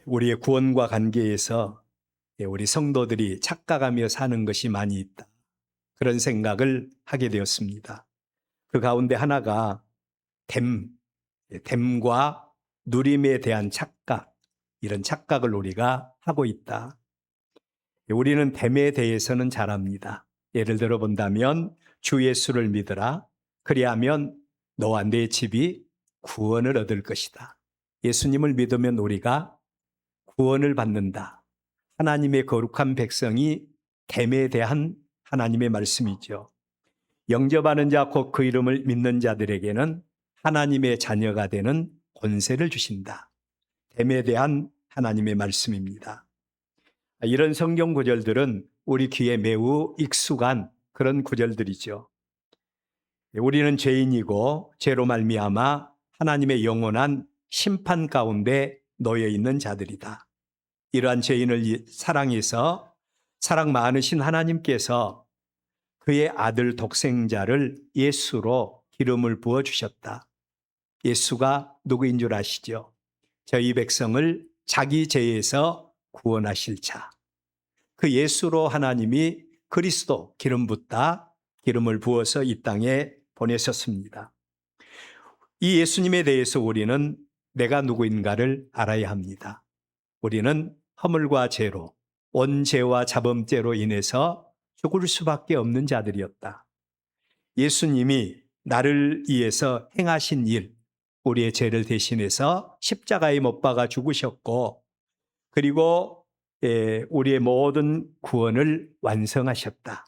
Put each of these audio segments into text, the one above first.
우리의 구원과 관계에서 우리 성도들이 착각하며 사는 것이 많이 있다. 그런 생각을 하게 되었습니다. 그 가운데 하나가 됨과 누림에 대한 착각, 이런 착각을 우리가 하고 있다. 우리는 됨에 대해서는 잘 압니다. 예를 들어 본다면 주 예수를 믿으라. 그리하면 너와 내 집이 구원을 얻을 것이다. 예수님을 믿으면 우리가 구원을 받는다. 하나님의 거룩한 백성이 됨에 대한 하나님의 말씀이죠. 영접하는 자 곧 그 이름을 믿는 자들에게는 하나님의 자녀가 되는 권세를 주신다. 됨에 대한 하나님의 말씀입니다. 이런 성경 구절들은 우리 귀에 매우 익숙한 그런 구절들이죠. 우리는 죄인이고 죄로 말미암아 하나님의 영원한 심판 가운데 놓여 있는 자들이다. 이러한 죄인을 사랑해서 사랑 많으신 하나님께서 그의 아들 독생자를 예수로 기름을 부어 주셨다. 예수가 누구인 줄 아시죠? 저희 백성을 자기 죄에서 구원하실 자. 그 예수로 하나님이 그리스도 기름 붓다 기름을 부어서 이 땅에 보내셨습니다. 이 예수님에 대해서 우리는 내가 누구인가를 알아야 합니다. 우리는 허물과 죄로 원죄와 자범죄로 인해서 죽을 수밖에 없는 자들이었다. 예수님이 나를 위해서 행하신 일, 우리의 죄를 대신해서 십자가에 못 박아 죽으셨고 그리고 우리의 모든 구원을 완성하셨다.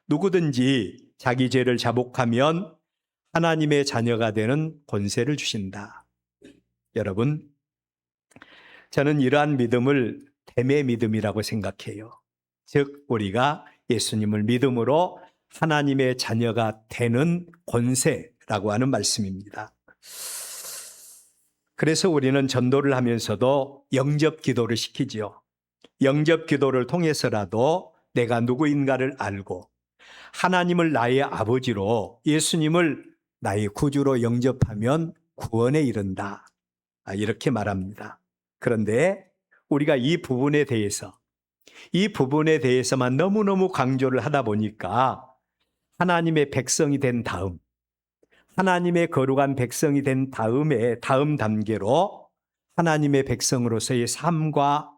누구든지 자기 죄를 자복하면 하나님의 자녀가 되는 권세를 주신다. 여러분, 저는 이러한 믿음을 됨의 믿음이라고 생각해요. 즉 우리가 예수님을 믿음으로 하나님의 자녀가 되는 권세라고 하는 말씀입니다. 그래서 우리는 전도를 하면서도 영접 기도를 시키죠. 영접 기도를 통해서라도 내가 누구인가를 알고 하나님을 나의 아버지로 예수님을 나의 구주로 영접하면 구원에 이른다. 이렇게 말합니다. 그런데 우리가 이 부분에 대해서만 너무너무 강조를 하다 보니까 하나님의 백성이 된 다음, 하나님의 거룩한 백성이 된 다음에 다음 단계로 하나님의 백성으로서의 삶과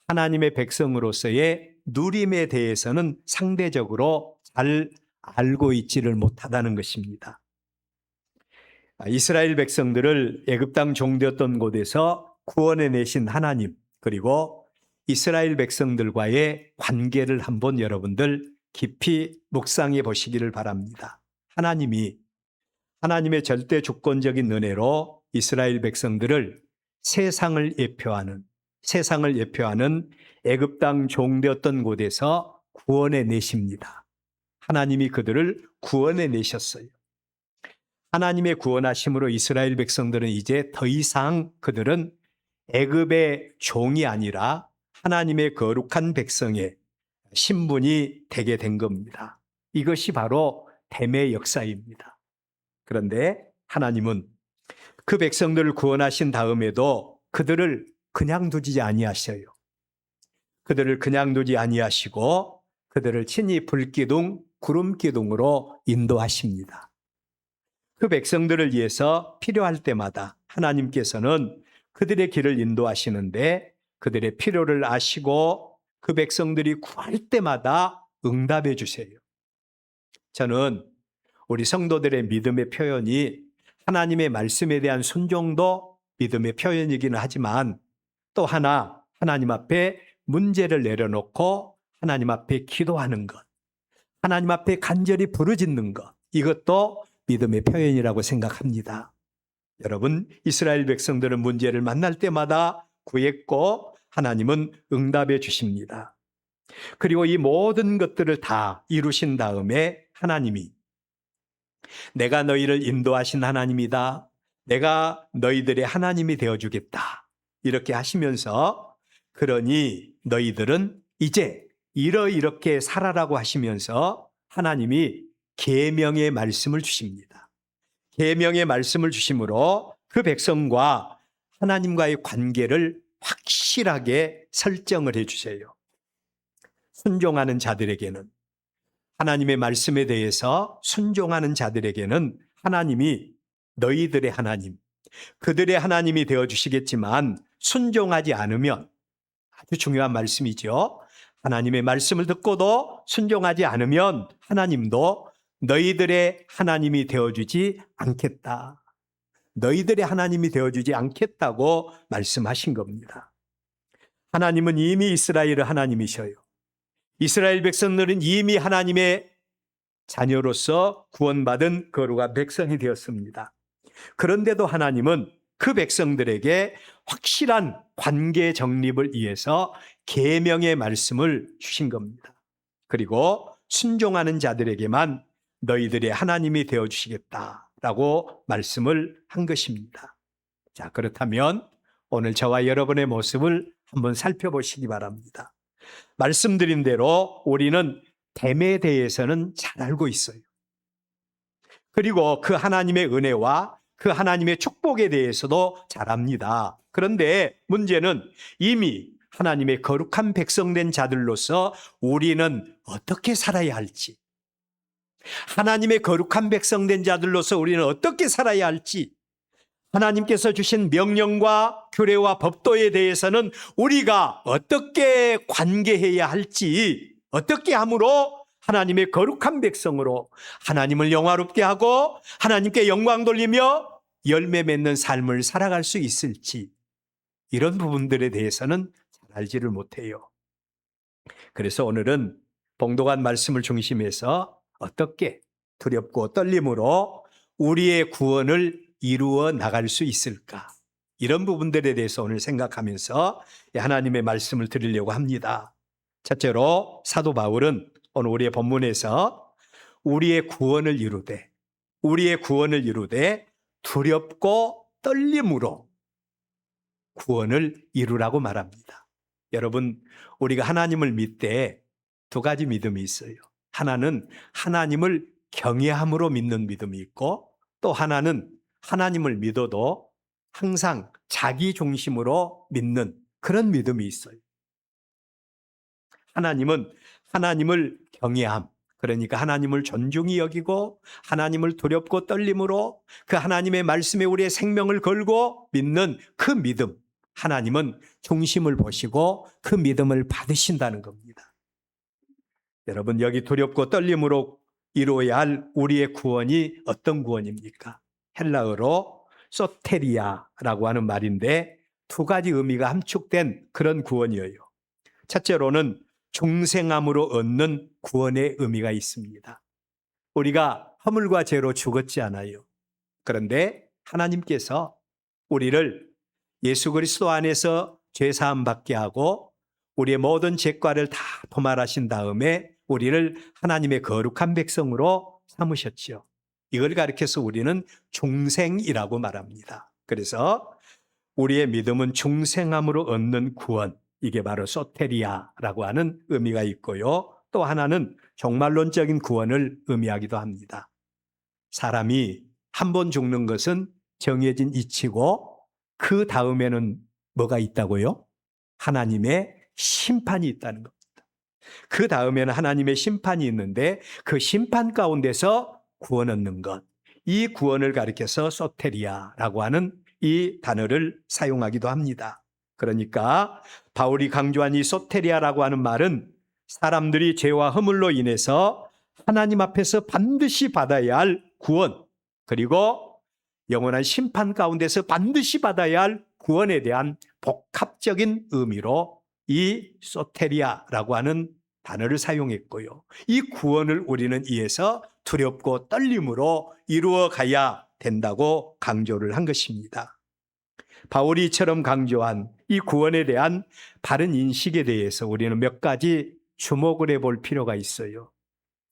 하나님의 백성으로서의 누림에 대해서는 상대적으로 잘 알고 있지를 못하다는 것입니다. 이스라엘 백성들을 애굽 땅 종되었던 곳에서 구원해 내신 하나님, 그리고 이스라엘 백성들과의 관계를 한번 여러분들 깊이 묵상해 보시기를 바랍니다. 하나님의 절대 주권적인 은혜로 이스라엘 백성들을 세상을 예표하는 애굽 땅 종되었던 곳에서 구원해 내십니다. 하나님이 그들을 구원해 내셨어요. 하나님의 구원하심으로 이스라엘 백성들은 이제 더 이상 그들은 애굽의 종이 아니라 하나님의 거룩한 백성의 신분이 되게 된 겁니다. 이것이 바로 됨의 역사입니다. 그런데 하나님은 그 백성들을 구원하신 다음에도 그들을 그냥 두지 아니하셔요. 그들을 그냥 두지 아니하시고 그들을 친히 불기둥, 구름기둥으로 인도하십니다. 그 백성들을 위해서 필요할 때마다 하나님께서는 그들의 길을 인도하시는데 그들의 필요를 아시고 그 백성들이 구할 때마다 응답해 주세요. 저는 우리 성도들의 믿음의 표현이 하나님의 말씀에 대한 순종도 믿음의 표현이기는 하지만 또 하나님 앞에 문제를 내려놓고 하나님 앞에 기도하는 것, 하나님 앞에 간절히 부르짖는 것, 이것도 믿음의 표현이라고 생각합니다. 여러분, 이스라엘 백성들은 문제를 만날 때마다 구했고 하나님은 응답해 주십니다. 그리고 이 모든 것들을 다 이루신 다음에 하나님이 내가 너희를 인도하신 하나님이다. 내가 너희들의 하나님이 되어주겠다. 이렇게 하시면서 그러니 너희들은 이제 이렇게 살아라고 하시면서 하나님이 계명의 말씀을 주십니다. 계명의 말씀을 주심으로 그 백성과 하나님과의 관계를 확실하게 설정을 해주세요. 순종하는 자들에게는, 하나님의 말씀에 대해서 순종하는 자들에게는 하나님이 너희들의 하나님, 그들의 하나님이 되어주시겠지만 순종하지 않으면, 아주 중요한 말씀이죠. 하나님의 말씀을 듣고도 순종하지 않으면 하나님도 너희들의 하나님이 되어주지 않겠다. 너희들의 하나님이 되어주지 않겠다고 말씀하신 겁니다. 하나님은 이미 이스라엘의 하나님이셔요. 이스라엘 백성들은 이미 하나님의 자녀로서 구원받은 거룩한 백성이 되었습니다. 그런데도 하나님은 그 백성들에게 확실한 관계 정립을 위해서 계명의 말씀을 주신 겁니다. 그리고 순종하는 자들에게만 너희들의 하나님이 되어주시겠다라고 말씀을 한 것입니다. 자, 그렇다면 오늘 저와 여러분의 모습을 한번 살펴보시기 바랍니다. 말씀드린 대로 우리는 됨에 대해서는 잘 알고 있어요. 그리고 그 하나님의 은혜와 그 하나님의 축복에 대해서도 잘 압니다. 그런데 문제는 이미 하나님의 거룩한 백성된 자들로서 우리는 어떻게 살아야 할지, 하나님의 거룩한 백성된 자들로서 우리는 어떻게 살아야 할지, 하나님께서 주신 명령과 규례와 법도에 대해서는 우리가 어떻게 관계해야 할지, 어떻게 함으로 하나님의 거룩한 백성으로 하나님을 영화롭게 하고 하나님께 영광 돌리며 열매 맺는 삶을 살아갈 수 있을지, 이런 부분들에 대해서는 잘 알지를 못해요. 그래서 오늘은 봉독한 말씀을 중심해서 어떻게 두렵고 떨림으로 우리의 구원을 이루어 나갈 수 있을까, 이런 부분들에 대해서 오늘 생각하면서 하나님의 말씀을 드리려고 합니다. 첫째로 사도 바울은 오늘 우리의 본문에서 우리의 구원을 이루되 두렵고 떨림으로 구원을 이루라고 말합니다. 여러분, 우리가 하나님을 믿되 두 가지 믿음이 있어요. 하나는 하나님을 경외함으로 믿는 믿음이 있고, 또 하나는 하나님을 믿어도 항상 자기 중심으로 믿는 그런 믿음이 있어요. 하나님은 하나님을 경외함, 그러니까 하나님을 존중히 여기고 하나님을 두렵고 떨림으로 그 하나님의 말씀에 우리의 생명을 걸고 믿는 그 믿음, 하나님은 중심을 보시고 그 믿음을 받으신다는 겁니다. 여러분, 여기 두렵고 떨림으로 이루어야 할 우리의 구원이 어떤 구원입니까? 헬라어로 소테리아라고 하는 말인데 두 가지 의미가 함축된 그런 구원이에요. 첫째로는 중생함으로 얻는 구원의 의미가 있습니다. 우리가 허물과 죄로 죽었지 않아요. 그런데 하나님께서 우리를 예수 그리스도 안에서 죄사함 받게 하고 우리의 모든 죄과를 다 도말하신 다음에 우리를 하나님의 거룩한 백성으로 삼으셨지요. 이걸 가리켜서 우리는 중생이라고 말합니다. 그래서 우리의 믿음은 중생함으로 얻는 구원, 이게 바로 소테리아라고 하는 의미가 있고요. 또 하나는 종말론적인 구원을 의미하기도 합니다. 사람이 한 번 죽는 것은 정해진 이치고 그 다음에는 뭐가 있다고요? 하나님의 심판이 있다는 겁니다. 그 다음에는 하나님의 심판이 있는데 그 심판 가운데서 구원 얻는 것, 이 구원을 가리켜서 소테리아라고 하는 이 단어를 사용하기도 합니다. 그러니까 바울이 강조한 이 소테리아라고 하는 말은 사람들이 죄와 허물로 인해서 하나님 앞에서 반드시 받아야 할 구원, 그리고 영원한 심판 가운데서 반드시 받아야 할 구원에 대한 복합적인 의미로 이 소테리아라고 하는 단어를 사용했고요. 이 구원을 우리는 이에서 두렵고 떨림으로 이루어 가야 된다고 강조를 한 것입니다. 바울이 이처럼 강조한 이 구원에 대한 바른 인식에 대해서 우리는 몇 가지 주목을 해볼 필요가 있어요.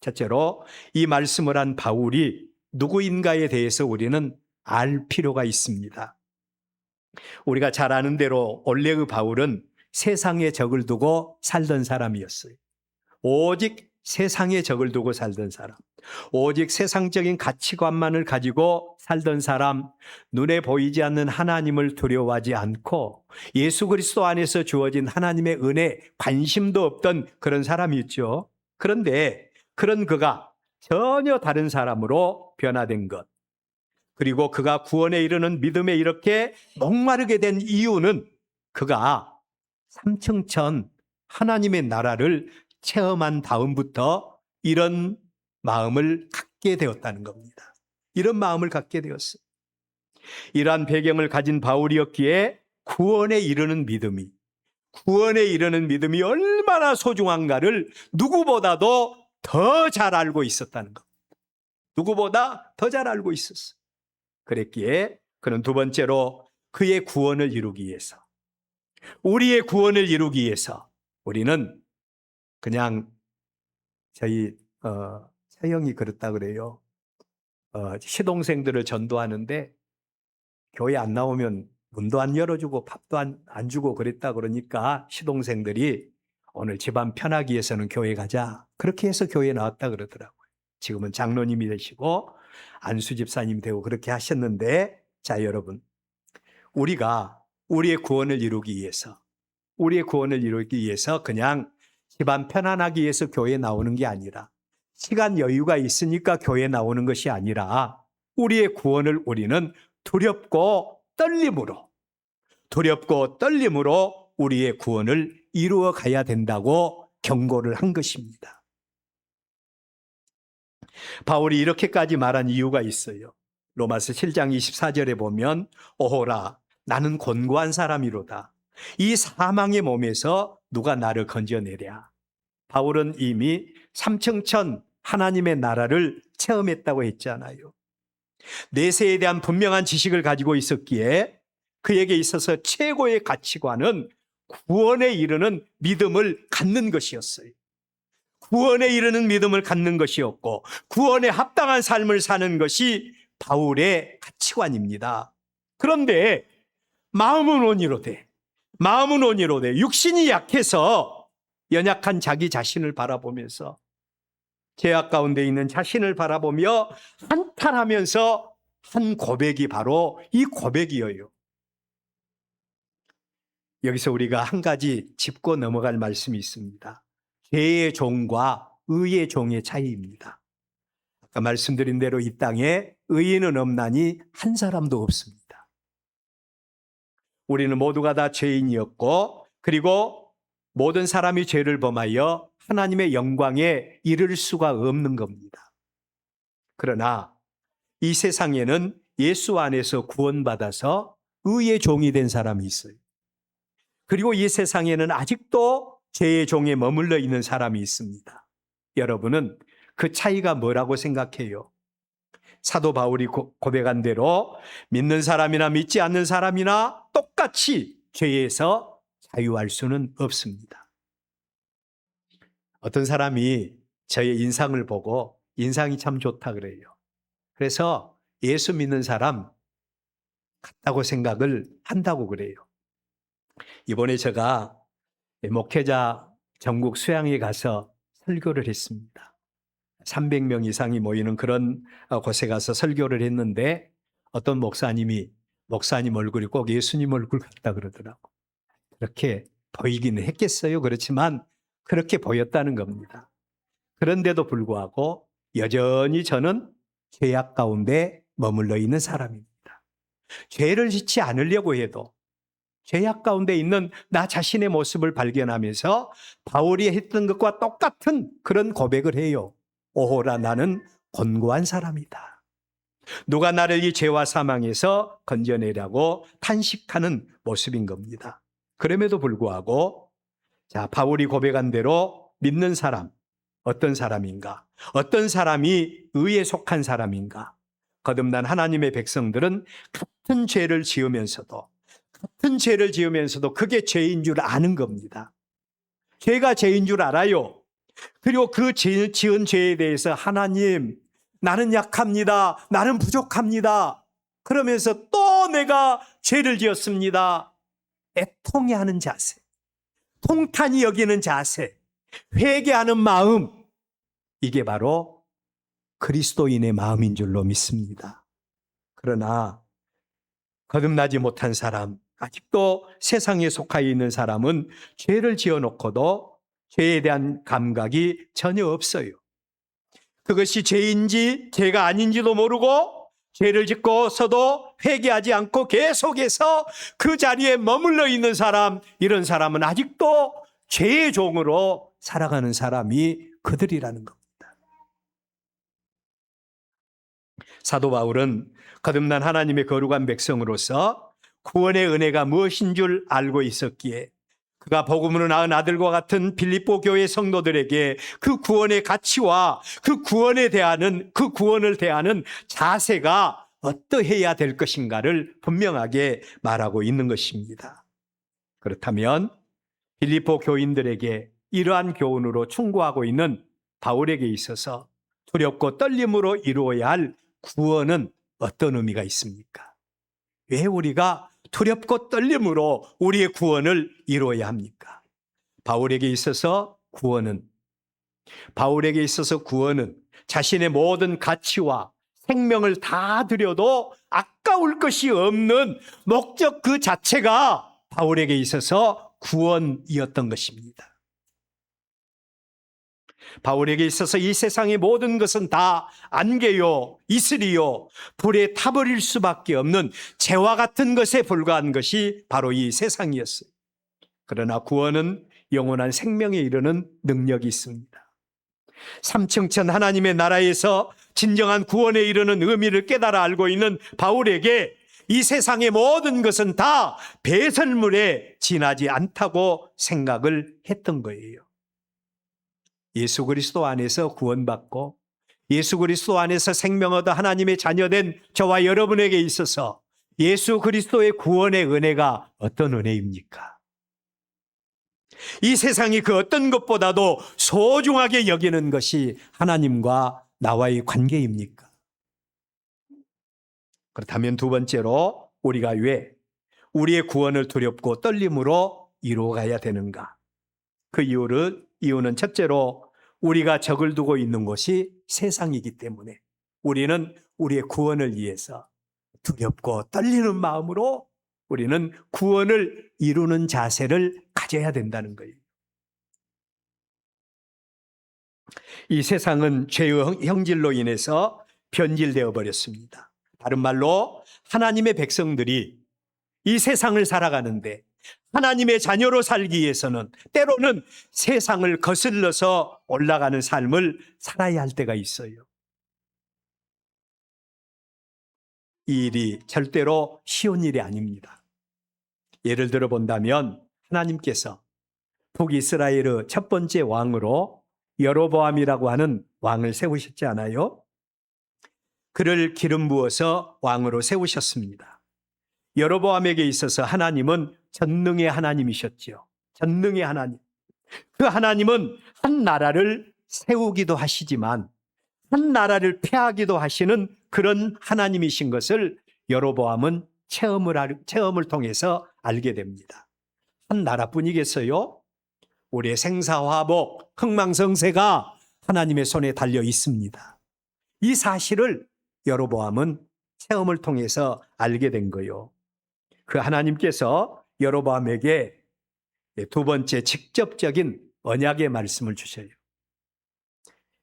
첫째로 이 말씀을 한 바울이 누구인가에 대해서 우리는 알 필요가 있습니다. 우리가 잘 아는 대로 원래의 바울은 세상에 적을 두고 살던 사람이었어요. 오직 세상에 적을 두고 살던 사람. 오직 세상적인 가치관만을 가지고 살던 사람, 눈에 보이지 않는 하나님을 두려워하지 않고 예수 그리스도 안에서 주어진 하나님의 은혜, 관심도 없던 그런 사람이었죠. 그런데 그런 그가 전혀 다른 사람으로 변화된 것, 그리고 그가 구원에 이르는 믿음에 이렇게 목마르게 된 이유는 그가 삼층천 하나님의 나라를 체험한 다음부터 이런 마음을 갖게 되었다는 겁니다. 이런 마음을 갖게 되었어요. 이러한 배경을 가진 바울이었기에 구원에 이르는 믿음이 얼마나 소중한가를 누구보다도 더 잘 알고 있었다는 것. 누구보다 더 잘 알고 있었어요. 그랬기에 그는 두 번째로 그의 구원을 이루기 위해서, 우리의 구원을 이루기 위해서 우리는 그냥 저희 차영이 그렇다 그래요. 시동생들을 전도하는데 교회 안 나오면 문도 안 열어주고 밥도 안 주고 그랬다 그러니까 시동생들이 오늘 집안 편하기 위해서는 교회 가자. 그렇게 해서 교회에 나왔다 그러더라고요. 지금은 장로님이 되시고 안수 집사님이 되고 그렇게 하셨는데, 자 여러분, 우리가 우리의 구원을 이루기 위해서 그냥 집안 편안하기 위해서 교회에 나오는 게 아니라, 시간 여유가 있으니까 교회에 나오는 것이 아니라, 우리의 구원을 우리는 두렵고 떨림으로 우리의 구원을 이루어 가야 된다고 경고를 한 것입니다. 바울이 이렇게까지 말한 이유가 있어요. 로마서 7장 24절에 보면 오호라 나는 곤고한 사람이로다. 이 사망의 몸에서 누가 나를 건져내랴. 바울은 이미 삼층천 하나님의 나라를 체험했다고 했잖아요. 내세에 대한 분명한 지식을 가지고 있었기에 그에게 있어서 최고의 가치관은 구원에 이르는 믿음을 갖는 것이었어요. 구원에 이르는 믿음을 갖는 것이었고 구원에 합당한 삶을 사는 것이 바울의 가치관입니다. 그런데 마음은 온이로되 육신이 약해서 연약한 자기 자신을 바라보면서 죄악 가운데 있는 자신을 바라보며 한탄하면서 한 고백이 바로 이 고백이에요. 여기서 우리가 한 가지 짚고 넘어갈 말씀이 있습니다. 죄의 종과 의의 종의 차이입니다. 아까 말씀드린 대로 이 땅에 의인은 없나니 한 사람도 없습니다. 우리는 모두가 다 죄인이었고 그리고 모든 사람이 죄를 범하여 하나님의 영광에 이를 수가 없는 겁니다. 그러나 이 세상에는 예수 안에서 구원받아서 의의 종이 된 사람이 있어요. 그리고 이 세상에는 아직도 죄의 종에 머물러 있는 사람이 있습니다. 여러분은 그 차이가 뭐라고 생각해요? 사도 바울이 고백한 대로 믿는 사람이나 믿지 않는 사람이나 똑같이 죄에서 자유할 수는 없습니다. 어떤 사람이 저의 인상을 보고 인상이 참 좋다 그래요. 그래서 예수 믿는 사람 같다고 생각을 한다고 그래요. 이번에 제가 목회자 전국 수양에 가서 설교를 했습니다. 300명 이상이 모이는 그런 곳에 가서 설교를 했는데 어떤 목사님이 목사님 얼굴이 꼭 예수님 얼굴 같다 그러더라고. 그렇게 보이기는 했겠어요. 그렇지만 그렇게 보였다는 겁니다. 그런데도 불구하고 여전히 저는 죄악 가운데 머물러 있는 사람입니다. 죄를 짓지 않으려고 해도 죄악 가운데 있는 나 자신의 모습을 발견하면서 바울이 했던 것과 똑같은 그런 고백을 해요. 오호라 나는 곤고한 사람이다. 누가 나를 이 죄와 사망에서 건져내려고 탄식하는 모습인 겁니다. 그럼에도 불구하고 자 바울이 고백한 대로 믿는 사람 어떤 사람인가? 어떤 사람이 의에 속한 사람인가? 거듭난 하나님의 백성들은 같은 죄를 지으면서도 그게 죄인 줄 아는 겁니다. 죄가 죄인 줄 알아요. 그리고 그 지은 죄에 대해서 하나님, 나는 약합니다. 나는 부족합니다. 그러면서 또 내가 죄를 지었습니다. 애통해하는 자세, 통탄히 여기는 자세, 회개하는 마음, 이게 바로 그리스도인의 마음인 줄로 믿습니다. 그러나 거듭나지 못한 사람, 아직도 세상에 속하여 있는 사람은 죄를 지어놓고도 죄에 대한 감각이 전혀 없어요. 그것이 죄인지 죄가 아닌지도 모르고 죄를 짓고서도 회개하지 않고 계속해서 그 자리에 머물러 있는 사람, 이런 사람은 아직도 죄의 종으로 살아가는 사람이 그들이라는 겁니다. 사도 바울은 거듭난 하나님의 거룩한 백성으로서 구원의 은혜가 무엇인 줄 알고 있었기에 그가 복음으로 낳은 아들과 같은 빌립보 교회 성도들에게 그 구원의 가치와 그 구원을 대하는 자세가 어떠해야 될 것인가를 분명하게 말하고 있는 것입니다. 그렇다면 빌립보 교인들에게 이러한 교훈으로 충고하고 있는 바울에게 있어서 두렵고 떨림으로 이루어야 할 구원은 어떤 의미가 있습니까? 왜 우리가 두렵고 떨림으로 우리의 구원을 이루어야 합니까? 바울에게 있어서 구원은 자신의 모든 가치와 생명을 다 들여도 아까울 것이 없는 목적 그 자체가 바울에게 있어서 구원이었던 것입니다. 바울에게 있어서 이 세상의 모든 것은 다 안개요, 이슬이요, 불에 타버릴 수밖에 없는 재와 같은 것에 불과한 것이 바로 이 세상이었어요. 그러나 구원은 영원한 생명에 이르는 능력이 있습니다. 삼층천 하나님의 나라에서 진정한 구원에 이르는 의미를 깨달아 알고 있는 바울에게 이 세상의 모든 것은 다 배설물에 지나지 않다고 생각을 했던 거예요. 예수 그리스도 안에서 구원받고 예수 그리스도 안에서 생명 얻어 하나님의 자녀된 저와 여러분에게 있어서 예수 그리스도의 구원의 은혜가 어떤 은혜입니까? 이 세상이 그 어떤 것보다도 소중하게 여기는 것이 하나님과 나와의 관계입니까? 그렇다면 두 번째로 우리가 왜 우리의 구원을 두렵고 떨림으로 이루어가야 되는가? 그 이유는 첫째로 우리가 적을 두고 있는 곳이 세상이기 때문에 우리는 우리의 구원을 위해서 두렵고 떨리는 마음으로 우리는 구원을 이루는 자세를 가져야 된다는 거예요. 이 세상은 죄의 형질로 인해서 변질되어 버렸습니다. 다른 말로 하나님의 백성들이 이 세상을 살아가는데 하나님의 자녀로 살기 위해서는 때로는 세상을 거슬러서 올라가는 삶을 살아야 할 때가 있어요. 이 일이 절대로 쉬운 일이 아닙니다. 예를 들어 본다면 하나님께서 북이스라엘의 첫 번째 왕으로 여로보암이라고 하는 왕을 세우셨지 않아요? 그를 기름 부어서 왕으로 세우셨습니다. 여로보암에게 있어서 하나님은 전능의 하나님이셨지요. 전능의 하나님. 그 하나님은 한 나라를 세우기도 하시지만 한 나라를 폐하기도 하시는 그런 하나님이신 것을 여로보암은 체험을 통해서 알게 됩니다. 한 나라뿐이겠어요? 우리의 생사화복, 흥망성쇠가 하나님의 손에 달려 있습니다. 이 사실을 여로보암은 체험을 통해서 알게 된 거예요. 그 하나님께서 여로보암에게 두 번째 직접적인 언약의 말씀을 주셔요.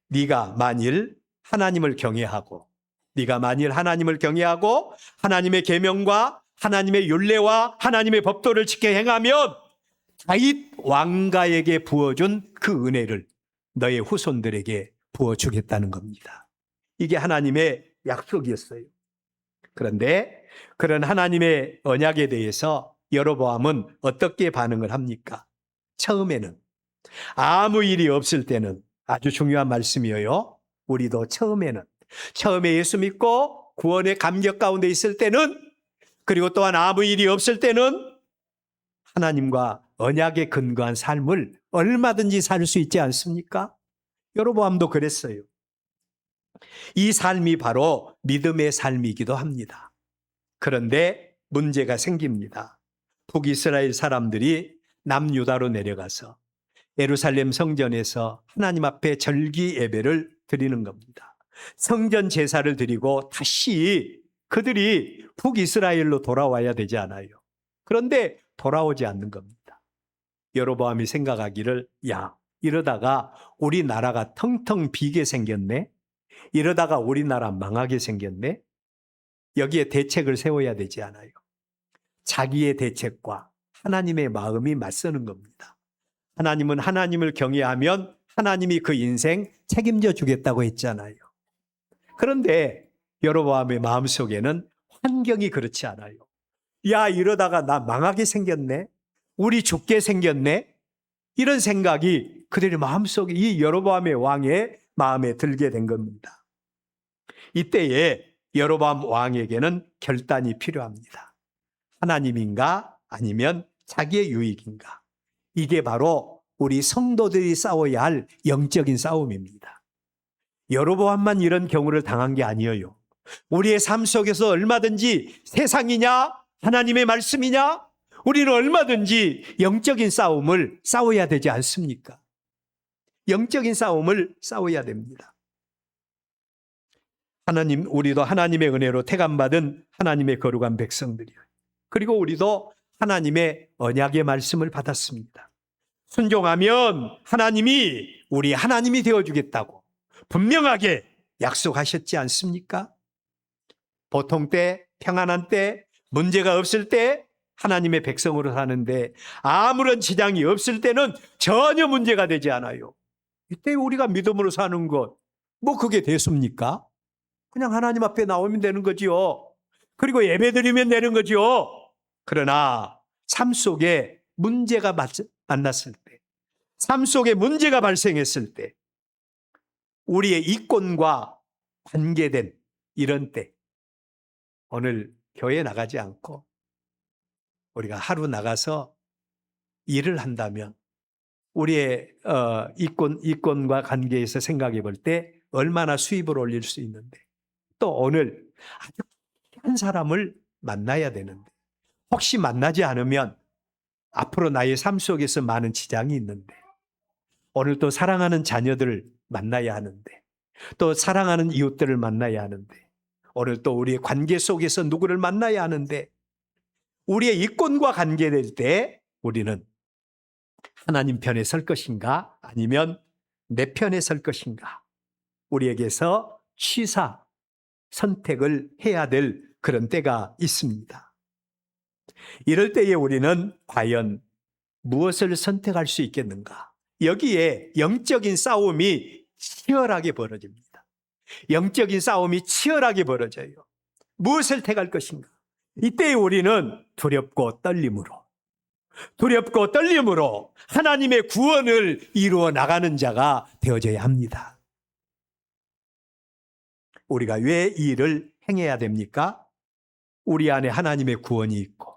네가 만일 하나님을 경외하고 하나님의 계명과 하나님의 율례와 하나님의 법도를 지켜 행하면 다윗 왕가에게 부어준 그 은혜를 너의 후손들에게 부어주겠다는 겁니다. 이게 하나님의 약속이었어요. 그런데 그런 하나님의 언약에 대해서 여로보암은 어떻게 반응을 합니까? 처음에는 아무 일이 없을 때는 아주 중요한 말씀이에요. 우리도 처음에 예수 믿고 구원의 감격 가운데 있을 때는, 그리고 또한 아무 일이 없을 때는 하나님과 언약에 근거한 삶을 얼마든지 살 수 있지 않습니까? 여로보암도 그랬어요. 이 삶이 바로 믿음의 삶이기도 합니다. 그런데 문제가 생깁니다. 북이스라엘 사람들이 남유다로 내려가서 예루살렘 성전에서 하나님 앞에 절기 예배를 드리는 겁니다. 성전 제사를 드리고 다시 그들이 북이스라엘로 돌아와야 되지 않아요. 그런데 돌아오지 않는 겁니다. 여로보암이 생각하기를, 야, 이러다가 우리나라가 텅텅 비게 생겼네? 이러다가 우리나라 망하게 생겼네? 여기에 대책을 세워야 되지 않아요. 자기의 대책과 하나님의 마음이 맞서는 겁니다. 하나님은 하나님을 경외하면 하나님이 그 인생 책임져 주겠다고 했잖아요. 그런데 여로보암의 마음속에는 환경이 그렇지 않아요. 야, 이러다가 나 망하게 생겼네? 우리 죽게 생겼네? 이런 생각이 그들의 마음속에, 이 여로보암의 왕의 마음에 들게 된 겁니다. 이때에 여로보암 왕에게는 결단이 필요합니다. 하나님인가 아니면 자기의 유익인가? 이게 바로 우리 성도들이 싸워야 할 영적인 싸움입니다. 여로보암만 이런 경우를 당한 게 아니에요. 우리의 삶 속에서 얼마든지 세상이냐 하나님의 말씀이냐, 우리는 얼마든지 영적인 싸움을 싸워야 되지 않습니까? 영적인 싸움을 싸워야 됩니다. 하나님, 우리도 하나님의 은혜로 택함받은 하나님의 거룩한 백성들이에요. 그리고 우리도 하나님의 언약의 말씀을 받았습니다. 순종하면 하나님이 우리 하나님이 되어주겠다고 분명하게 약속하셨지 않습니까? 보통 때, 평안한 때, 문제가 없을 때 하나님의 백성으로 사는데 아무런 지장이 없을 때는 전혀 문제가 되지 않아요. 이때 우리가 믿음으로 사는 것, 뭐 그게 대수입니까? 그냥 하나님 앞에 나오면 되는 거지요. 그리고 예배드리면 되는 거지요. 그러나 삶 속에 문제가 만났을 때, 삶 속에 문제가 발생했을 때, 우리의 이권과 관계된 이런 때, 오늘 교회 나가지 않고 우리가 하루 나가서 일을 한다면 우리의 이권과 관계에서 생각해 볼 때 얼마나 수입을 올릴 수 있는데, 또 오늘 아주 귀한 사람을 만나야 되는데, 혹시 만나지 않으면 앞으로 나의 삶 속에서 많은 지장이 있는데, 오늘 또 사랑하는 자녀들을 만나야 하는데, 또 사랑하는 이웃들을 만나야 하는데, 오늘 또 우리의 관계 속에서 누구를 만나야 하는데, 우리의 이권과 관계될 때 우리는 하나님 편에 설 것인가 아니면 내 편에 설 것인가, 우리에게서 취사 선택을 해야 될 그런 때가 있습니다. 이럴 때에 우리는 과연 무엇을 선택할 수 있겠는가? 여기에 영적인 싸움이 치열하게 벌어집니다. 영적인 싸움이 치열하게 벌어져요. 무엇을 택할 것인가? 이때 우리는 두렵고 떨림으로 하나님의 구원을 이루어 나가는 자가 되어져야 합니다. 우리가 왜 이 일을 행해야 됩니까? 우리 안에 하나님의 구원이 있고,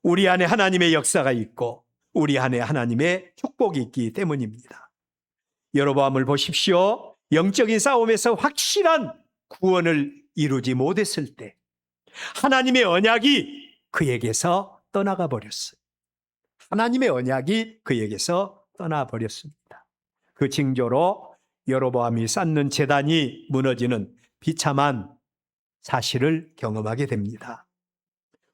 우리 안에 하나님의 역사가 있고, 우리 안에 하나님의 축복이 있기 때문입니다. 여로보암을 보십시오. 영적인 싸움에서 확실한 구원을 이루지 못했을 때 하나님의 언약이 그에게서 떠나가 버렸어요. 하나님의 언약이 그에게서 떠나버렸습니다. 그 징조로 여로보암이 쌓는 제단이 무너지는 비참한 사실을 경험하게 됩니다.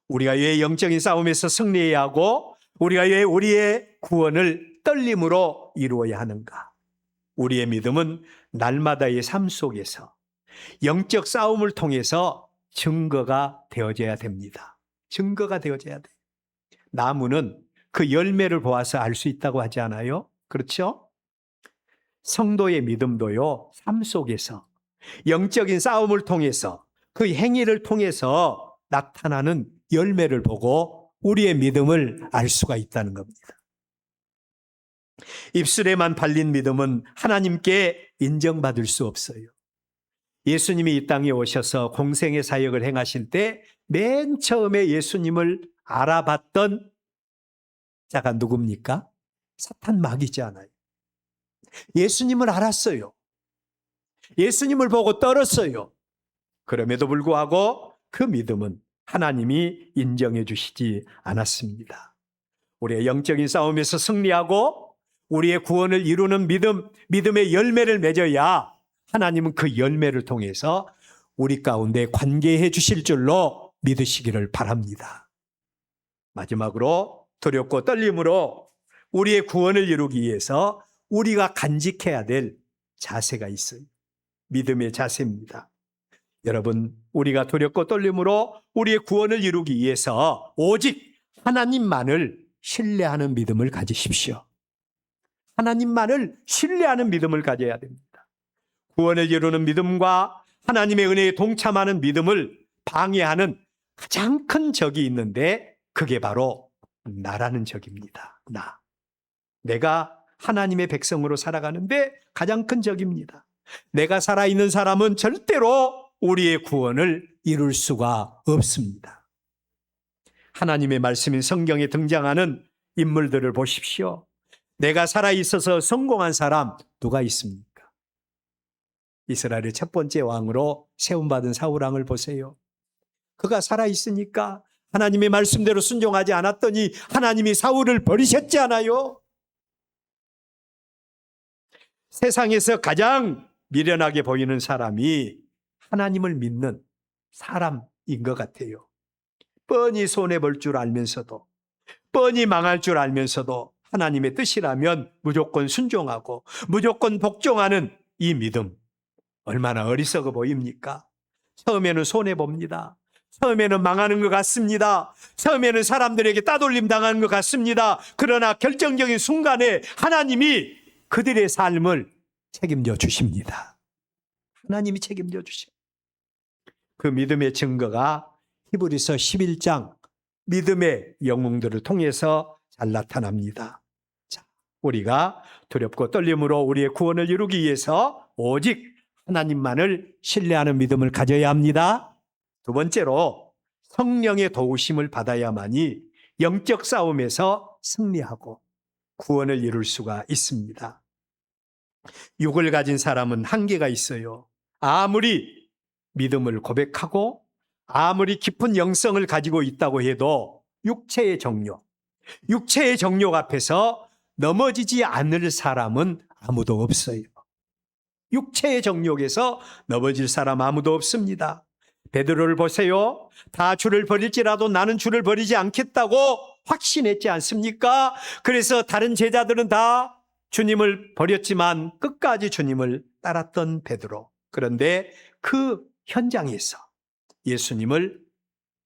우리가 왜 영적인 싸움에서 승리해야 하고, 우리가 왜 우리의 구원을 떨림으로 이루어야 하는가? 우리의 믿음은 날마다의 삶 속에서 영적 싸움을 통해서 증거가 되어져야 됩니다. 증거가 되어져야 돼요. 나무는 그 열매를 보아서 알 수 있다고 하지 않아요? 그렇죠? 성도의 믿음도요, 삶 속에서 영적인 싸움을 통해서 그 행위를 통해서 나타나는 열매를 보고 우리의 믿음을 알 수가 있다는 겁니다. 입술에만 발린 믿음은 하나님께 인정받을 수 없어요. 예수님이 이 땅에 오셔서 공생의 사역을 행하실 때 맨 처음에 예수님을 알아봤던 자가 누굽니까? 사탄 마귀지 않아요. 예수님을 알았어요. 예수님을 보고 떨었어요. 그럼에도 불구하고 그 믿음은 하나님이 인정해 주시지 않았습니다. 우리의 영적인 싸움에서 승리하고 우리의 구원을 이루는 믿음의 열매를 맺어야 하나님은 그 열매를 통해서 우리 가운데 관계해 주실 줄로 믿으시기를 바랍니다. 마지막으로 두렵고 떨림으로 우리의 구원을 이루기 위해서 우리가 간직해야 될 자세가 있어요. 믿음의 자세입니다. 여러분, 우리가 두렵고 떨림으로 우리의 구원을 이루기 위해서 오직 하나님만을 신뢰하는 믿음을 가지십시오. 하나님만을 신뢰하는 믿음을 가져야 됩니다. 구원을 이루는 믿음과 하나님의 은혜에 동참하는 믿음을 방해하는 가장 큰 적이 있는데 그게 바로 나라는 적입니다. 내가 하나님의 백성으로 살아가는데 가장 큰 적입니다. 내가 살아있는 사람은 절대로 우리의 구원을 이룰 수가 없습니다. 하나님의 말씀인 성경에 등장하는 인물들을 보십시오. 내가 살아있어서 성공한 사람 누가 있습니까? 이스라엘의 첫 번째 왕으로 세움받은 사울왕을 보세요. 그가 살아있으니까 하나님의 말씀대로 순종하지 않았더니 하나님이 사울을 버리셨지 않아요? 세상에서 가장 미련하게 보이는 사람이 하나님을 믿는 사람인 것 같아요. 뻔히 손해볼 줄 알면서도, 뻔히 망할 줄 알면서도 하나님의 뜻이라면 무조건 순종하고 무조건 복종하는 이 믿음, 얼마나 어리석어 보입니까? 처음에는 손해봅니다. 처음에는 망하는 것 같습니다. 처음에는 사람들에게 따돌림 당하는 것 같습니다. 그러나 결정적인 순간에 하나님이 그들의 삶을 책임져 주십니다. 하나님이 책임져 주십니다. 그 믿음의 증거가 히브리서 11장 믿음의 영웅들을 통해서 잘 나타납니다. 자, 우리가 두렵고 떨림으로 우리의 구원을 이루기 위해서 오직 하나님만을 신뢰하는 믿음을 가져야 합니다. 두 번째로 성령의 도우심을 받아야만이 영적 싸움에서 승리하고 구원을 이룰 수가 있습니다. 육을 가진 사람은 한계가 있어요. 아무리 믿음을 고백하고 아무리 깊은 영성을 가지고 있다고 해도 육체의 정욕 앞에서 넘어지지 않을 사람은 아무도 없어요. 육체의 정욕에서 넘어질 사람 아무도 없습니다. 베드로를 보세요. 다 주를 버릴지라도 나는 주를 버리지 않겠다고 확신했지 않습니까? 그래서 다른 제자들은 다 주님을 버렸지만 끝까지 주님을 따랐던 베드로. 그런데 그 현장에서 예수님을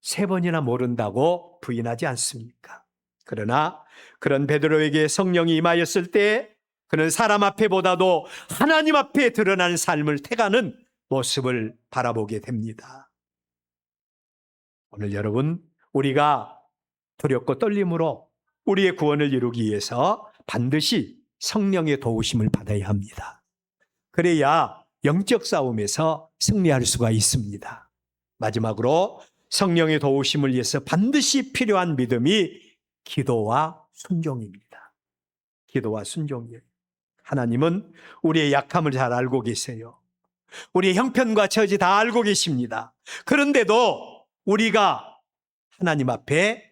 3번이나 모른다고 부인하지 않습니까? 그러나 그런 베드로에게 성령이 임하였을 때 그는 사람 앞에보다도 하나님 앞에 드러나는 삶을 택하는 모습을 바라보게 됩니다. 오늘 여러분, 우리가 두렵고 떨림으로 우리의 구원을 이루기 위해서 반드시 성령의 도우심을 받아야 합니다. 그래야 영적 싸움에서 승리할 수가 있습니다. 마지막으로 성령의 도우심을 위해서 반드시 필요한 믿음이 기도와 순종입니다. 기도와 순종이에요. 하나님은 우리의 약함을 잘 알고 계세요. 우리의 형편과 처지 다 알고 계십니다. 그런데도 우리가 하나님 앞에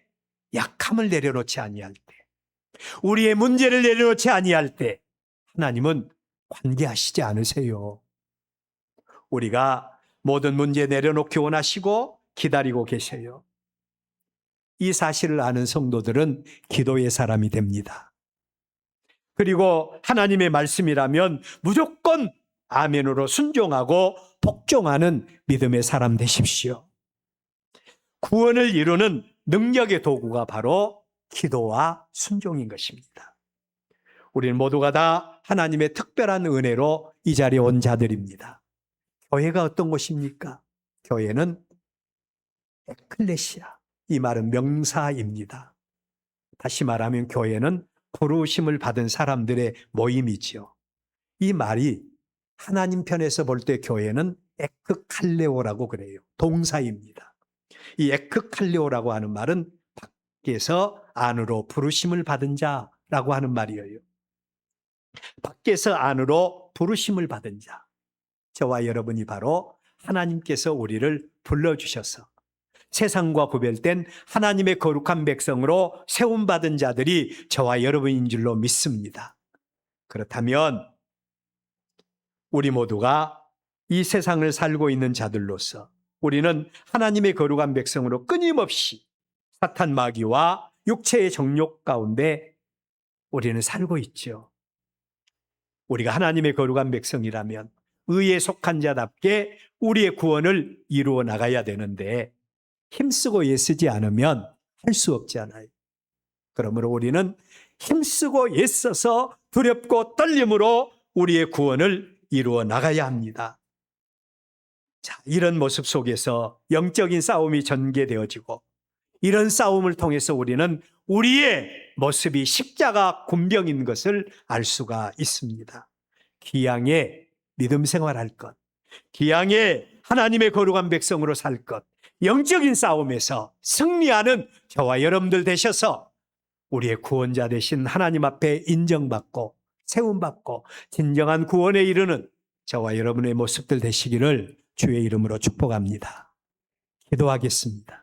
약함을 내려놓지 아니할 때, 우리의 문제를 내려놓지 아니할 때 하나님은 관계하시지 않으세요. 우리가 모든 문제 내려놓기 원하시고 기다리고 계세요. 이 사실을 아는 성도들은 기도의 사람이 됩니다. 그리고 하나님의 말씀이라면 무조건 아멘으로 순종하고 복종하는 믿음의 사람 되십시오. 구원을 이루는 능력의 도구가 바로 기도와 순종인 것입니다. 우리는 모두가 다 하나님의 특별한 은혜로 이 자리에 온 자들입니다. 교회가 어떤 곳입니까? 교회는 에클레시아, 이 말은 명사입니다. 다시 말하면 교회는 부르심을 받은 사람들의 모임이지요. 이 말이 하나님 편에서 볼 때 교회는 에크칼레오라고 그래요. 동사입니다. 이 에크칼레오라고 하는 말은 밖에서 안으로 부르심을 받은 자라고 하는 말이에요. 밖에서 안으로 부르심을 받은 자. 저와 여러분이 바로 하나님께서 우리를 불러주셔서 세상과 구별된 하나님의 거룩한 백성으로 세움받은 자들이 저와 여러분인 줄로 믿습니다. 그렇다면 우리 모두가 이 세상을 살고 있는 자들로서 우리는 하나님의 거룩한 백성으로 끊임없이 사탄 마귀와 육체의 정욕 가운데 우리는 살고 있죠. 우리가 하나님의 거룩한 백성이라면 의에 속한 자답게 우리의 구원을 이루어 나가야 되는데 힘쓰고 애쓰지 않으면 할 수 없잖아요. 그러므로 우리는 힘쓰고 애써서 두렵고 떨림으로 우리의 구원을 이루어 나가야 합니다. 자, 이런 모습 속에서 영적인 싸움이 전개되어지고 이런 싸움을 통해서 우리는 우리의 모습이 십자가 군병인 것을 알 수가 있습니다. 기양의 믿음 생활할 것, 기양의 하나님의 거룩한 백성으로 살 것, 영적인 싸움에서 승리하는 저와 여러분들 되셔서 우리의 구원자 되신 하나님 앞에 인정받고 세움받고 진정한 구원에 이르는 저와 여러분의 모습들 되시기를 주의 이름으로 축복합니다. 기도하겠습니다.